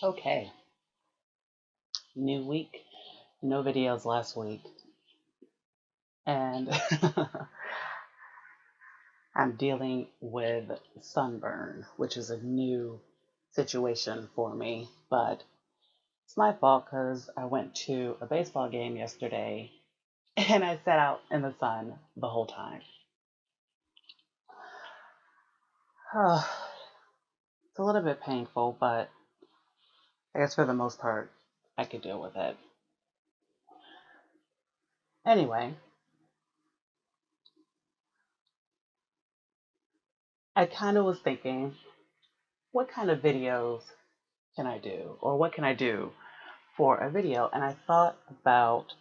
Okay, new week, no videos last week, and I'm dealing with sunburn, which is a new situation for me, but it's my fault because I went to a baseball game yesterday and I sat out in the sun the whole time. It's a little bit painful, but I guess for the most part, I could deal with it. Anyway, I kind of was thinking, what kind of videos can I do? Or what can I do for a video? And I thought about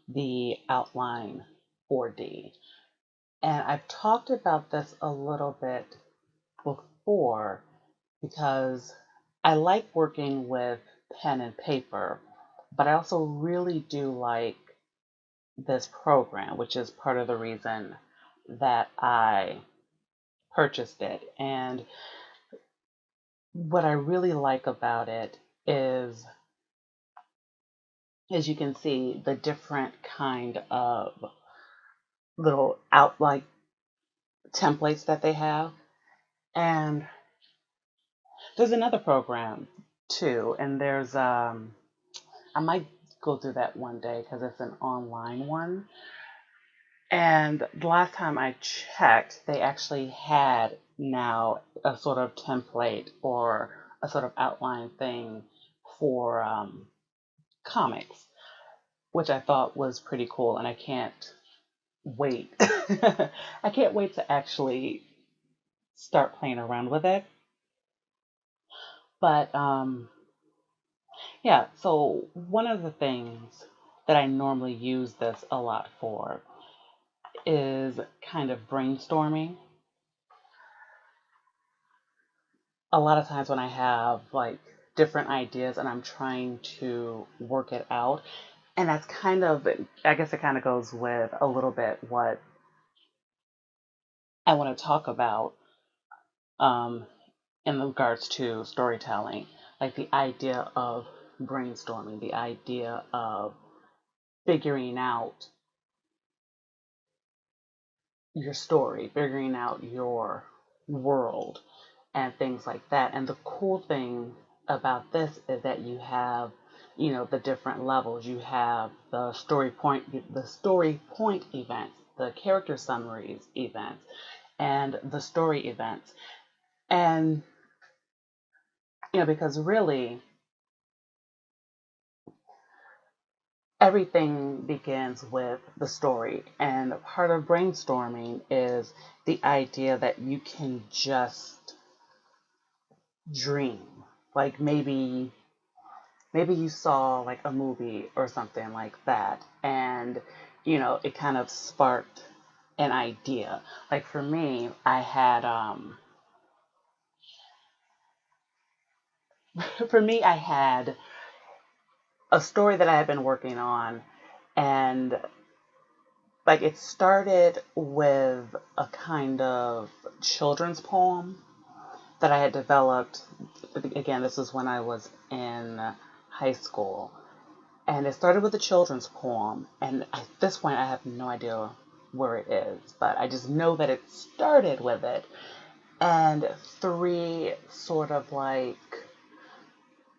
the outline 4D. And I've talked about this a little bit before because I like working with pen and paper, but I also really do like this program, which is part of the reason that I purchased it. And what I really like about it is, as you can see, the different kind of little outline templates that they have. And there's another program too, and I might go through that one day because it's an online one. And the last time I checked, they actually had now a sort of template or a sort of outline thing for comics, which I thought was pretty cool, and I can't wait. I can't wait to actually start playing around with it. But yeah, so one of the things that I normally use this a lot for is kind of brainstorming. A lot of times when I have like different ideas and I'm trying to work it out, and that's kind of, I guess it kind of goes with a little bit what I want to talk about um, in regards to storytelling, like the idea of brainstorming, the idea of figuring out your story, figuring out your world, and things like that. And the cool thing about this is that you have, the different levels. You have the story point events, the character summaries events, and the story events. And because really everything begins with the story. And part of brainstorming is the idea that you can just dream. Like maybe you saw like a movie or something like that, and it kind of sparked an idea. Like for me, I had for me I had a story that I had been working on, and like it started with a kind of children's poem that I had developed. Again, this is when I was in high school. And it started with a children's poem. And at this point, I have no idea where it is, but I just know that it started with it. And three sort of like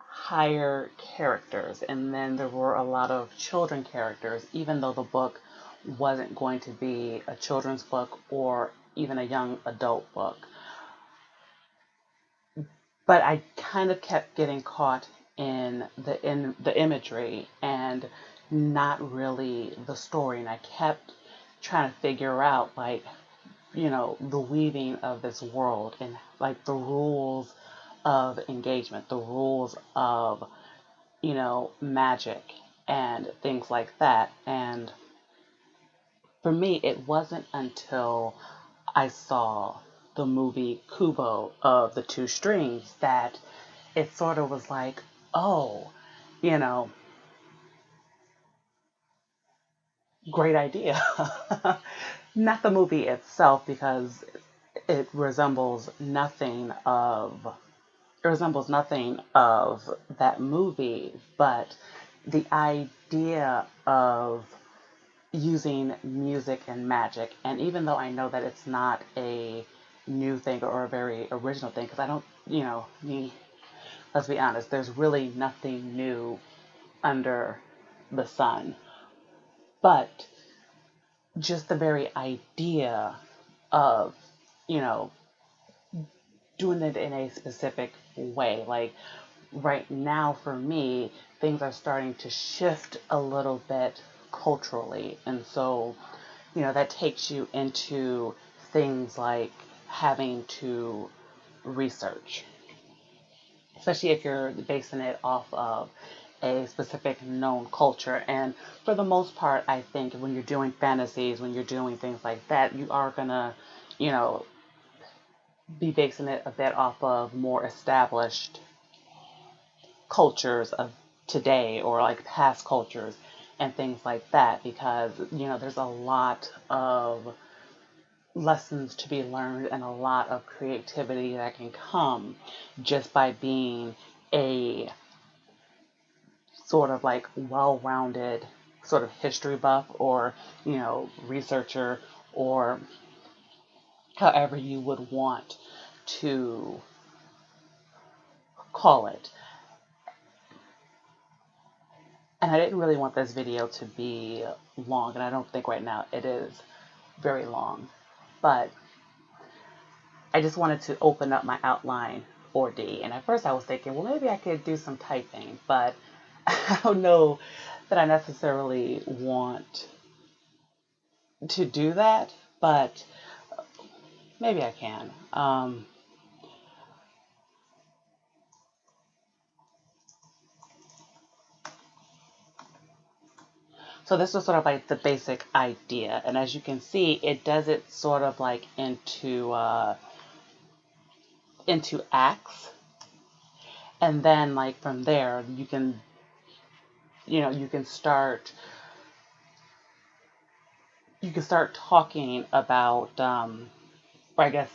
higher characters. And then there were a lot of children characters, even though the book wasn't going to be a children's book or even a young adult book. But I kind of kept getting caught in the imagery and not really the story, and I kept trying to figure out like the weaving of this world and like the rules of engagement, the rules of magic and things like that. And for me, it wasn't until I saw the movie Kubo of the Two Strings that it sort of was like, oh, you know, great idea. Not the movie itself, because it resembles nothing of it resembles nothing of that movie, but the idea of using music and magic, and even though I know that it's not a new thing or a very original thing, because I don't, let's be honest, there's really nothing new under the sun, but just the very idea of, you know, doing it in a specific way. Like right now, for me, things are starting to shift a little bit culturally. And so, that takes you into things like having to research, especially if you're basing it off of a specific known culture. And for the most part, I think when you're doing fantasies, when you're doing things like that, you are going to, you know, be basing it a bit off of more established cultures of today or like past cultures and things like that, because there's a lot of lessons to be learned and a lot of creativity that can come just by being a sort of like well-rounded sort of history buff or researcher, or however you would want to call it. And I didn't really want this video to be long, and I don't think right now it is very long, but I just wanted to open up my outline for D. And at first I was thinking, well, maybe I could do some typing, but I don't know that I necessarily want to do that, but maybe I can. So this was sort of like the basic idea. And as you can see, it does it sort of like into acts. And then like from there, you can start talking about, or I guess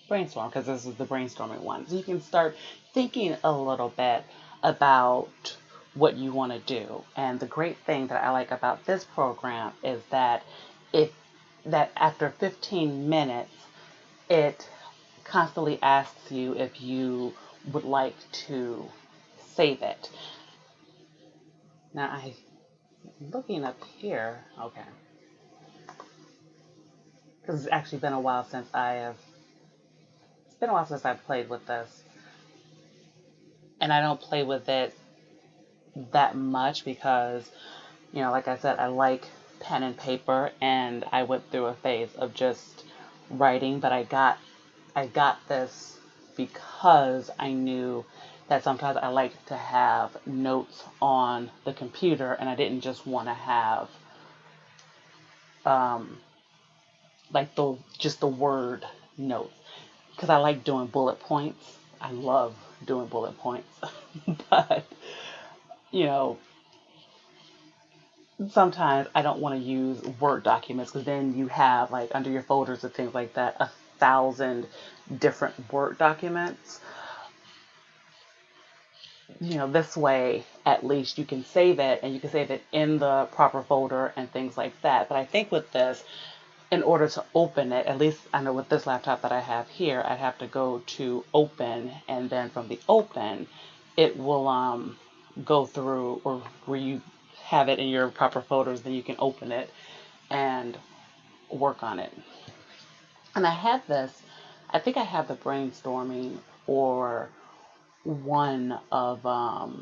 brainstorm, because this is the brainstorming one. So you can start thinking a little bit about what you want to do. And the great thing that I like about this program is that after 15 minutes, it constantly asks you if you would like to save it. Now I'm looking up here, okay, because it's actually been a while since I've played with this, and I don't play with it that much because, like I said, I like pen and paper, and I went through a phase of just writing, but I got this because I knew that sometimes I like to have notes on the computer, and I didn't just want to have like the word notes, because I like doing bullet points. I love doing bullet points, but sometimes I don't want to use Word documents, because then you have like under your folders and things like that 1,000 different Word documents. This way at least you can save it, and you can save it in the proper folder and things like that. But I think with this, in order to open it, at least I know with this laptop that I have here, I'd have to go to open, and then from the open, it will go through, or where you have it in your proper folders, then you can open it and work on it. And I think I have the brainstorming or one of, I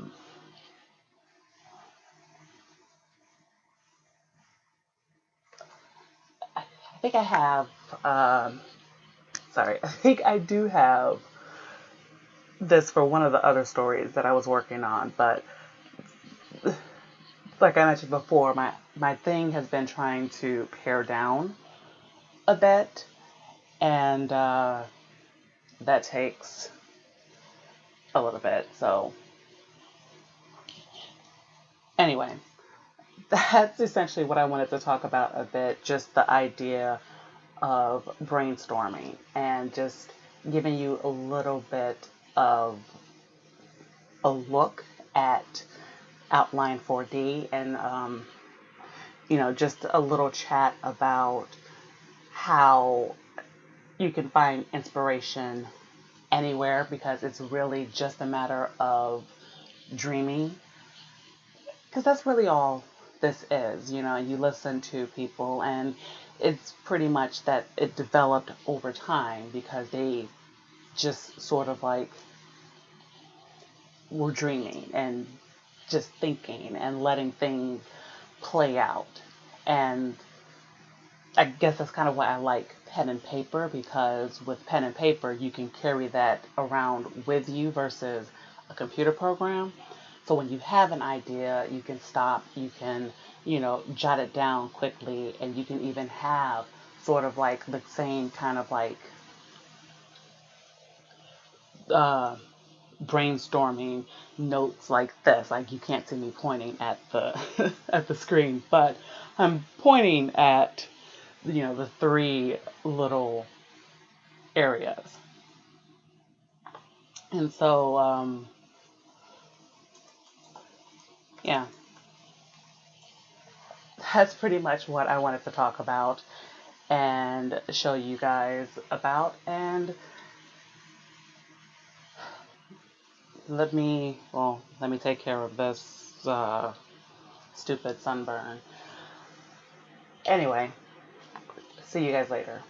think I have, sorry, I think I do have this for one of the other stories that I was working on, but like I mentioned before, my thing has been trying to pare down a bit, and that takes a little bit. So anyway, that's essentially what I wanted to talk about a bit, just the idea of brainstorming and just giving you a little bit of a look at Outline 4D, and just a little chat about how you can find inspiration anywhere, because it's really just a matter of dreaming, because that's really all this is. You listen to people, and it's pretty much that it developed over time because they just sort of like were dreaming and just thinking and letting things play out. And I guess that's kind of why I like pen and paper, because with pen and paper, you can carry that around with you versus a computer program. So when you have an idea, you can stop, you can, jot it down quickly, and you can even have sort of like the same kind of like uh, brainstorming notes like this. Like, you can't see me pointing at the at the screen, but I'm pointing at the three little areas. And so yeah, that's pretty much what I wanted to talk about and show you guys about. And let me take care of this stupid sunburn. Anyway, see you guys later.